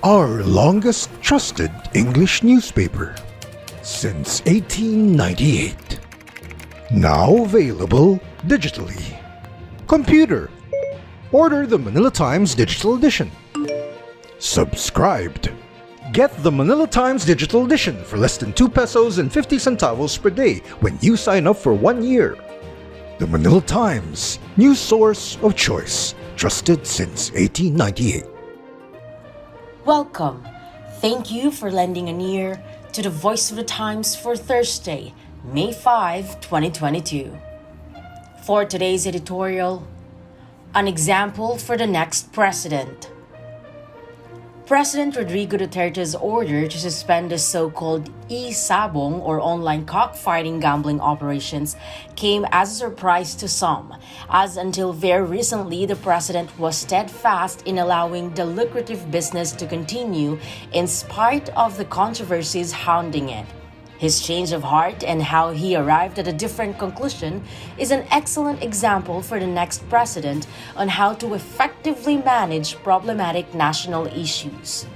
our longest trusted English newspaper since 1898. Now available digitally. Computer. Order the Manila Times Digital Edition. Subscribed. Get the Manila Times Digital Edition for less than 2 pesos and 50 centavos per day when you sign up for 1 year. The Manila Times, news source of choice, trusted since 1898. Welcome. Thank you for lending an ear to the Voice of the Times for Thursday, May 5, 2022. For today's editorial, an example for the next president. President Rodrigo Duterte's order to suspend the so-called e-sabong or online cockfighting gambling operations came as a surprise to some, as until very recently the president was steadfast in allowing the lucrative business to continue in spite of the controversies hounding it. His change of heart and how he arrived at a different conclusion is an excellent example for the next president on how to effectively manage problematic national issues.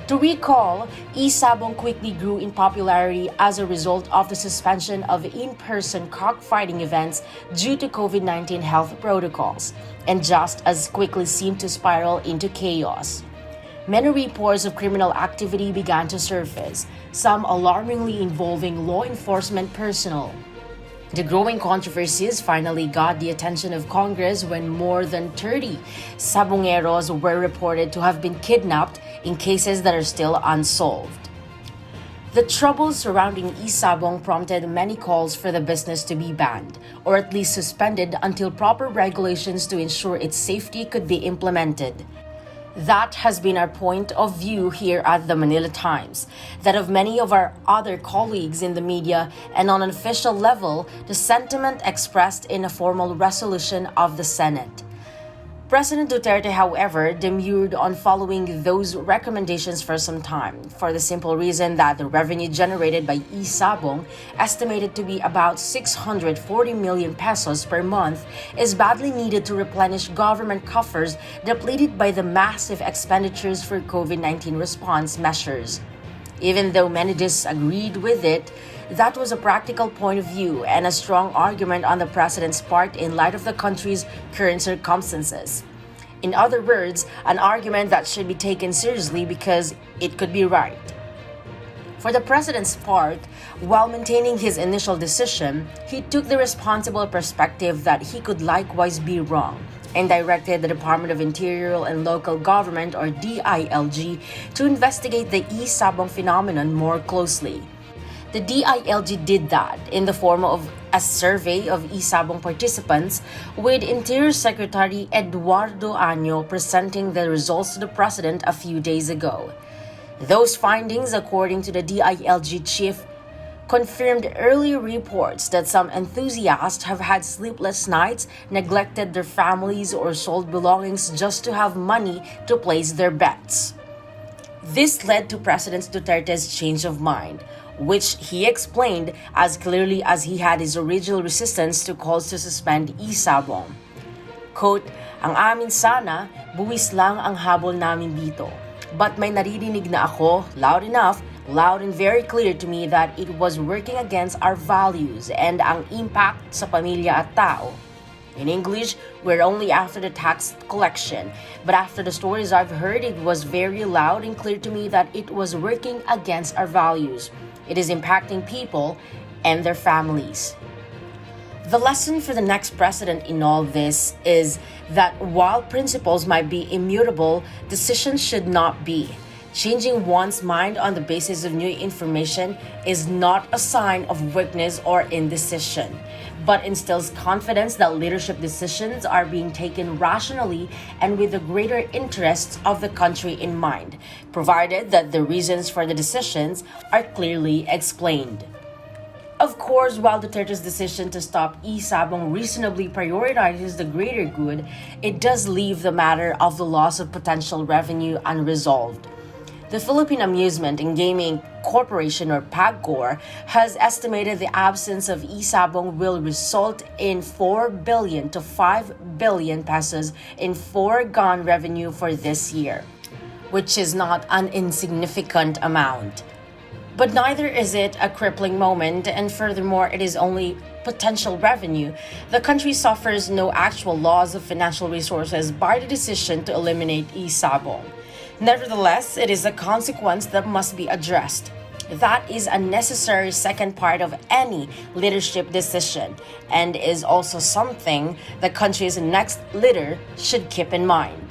To recall, e-sabong quickly grew in popularity as a result of the suspension of in-person cockfighting events due to COVID-19 health protocols, and just as quickly seemed to spiral into chaos. Many reports of criminal activity began to surface, some alarmingly involving law enforcement personnel. The growing controversies finally got the attention of Congress when more than 30 sabongeros were reported to have been kidnapped in cases that are still unsolved. The troubles surrounding e-sabong prompted many calls for the business to be banned, or at least suspended until proper regulations to ensure its safety could be implemented. That has been our point of view here at the Manila Times, that of many of our other colleagues in the media, and on an official level, the sentiment expressed in a formal resolution of the Senate. President Duterte, however, demurred on following those recommendations for some time, for the simple reason that the revenue generated by e-sabong, estimated to be about 640 million pesos per month, is badly needed to replenish government coffers depleted by the massive expenditures for COVID-19 response measures. Even though many disagreed with it, that was a practical point of view and a strong argument on the president's part in light of the country's current circumstances. In other words, an argument that should be taken seriously because it could be right. For the president's part, while maintaining his initial decision, he took the responsible perspective that he could likewise be wrong, and directed the Department of Interior and Local Government or DILG to investigate the e-sabong phenomenon more closely. The DILG did that in the form of a survey of e-sabong participants, with Interior Secretary Eduardo Año presenting the results to the President a few days ago. Those findings, according to the DILG chief, confirmed earlier reports that some enthusiasts have had sleepless nights, neglected their families, or sold belongings just to have money to place their bets. This led to President Duterte's change of mind, which he explained as clearly as he had his original resistance to calls to suspend e-sabong. Quote, "Ang amin sana, buwis lang ang habol namin dito. But may naririnig na ako, loud enough, loud and very clear to me that it was working against our values and ang impact sa pamilya at tao. In English, we're only after the tax collection, but after the stories I've heard, it was very loud and clear to me that it was working against our values. It is impacting people and their families." The lesson for the next president in all this is that while principles might be immutable, decisions should not be. Changing one's mind on the basis of new information is not a sign of weakness or indecision, but instills confidence that leadership decisions are being taken rationally and with the greater interests of the country in mind, provided that the reasons for the decisions are clearly explained. Of course, while Duterte's decision to stop e-sabong reasonably prioritizes the greater good, it does leave the matter of the loss of potential revenue unresolved. The Philippine Amusement and Gaming Corporation, or PAGCOR, has estimated the absence of e-sabong will result in 4 billion to 5 billion pesos in foregone revenue for this year. which is not an insignificant amount. But neither is it a crippling moment, and furthermore, it is only potential revenue. The country suffers no actual loss of financial resources by the decision to eliminate e-sabong. Nevertheless, it is a consequence that must be addressed. That is a necessary second part of any leadership decision, and is also something the country's next leader should keep in mind.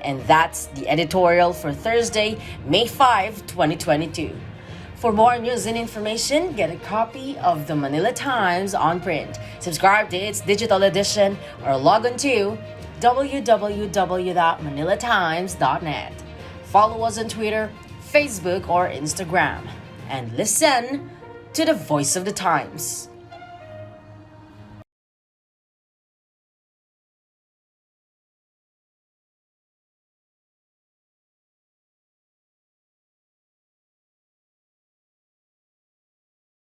And that's the editorial for Thursday, May 5, 2022. For more news and information, get a copy of the Manila Times on print. Subscribe to its digital edition or log on to www.manilatimes.net. Follow us on Twitter, Facebook, or Instagram. And listen to the voice of the times.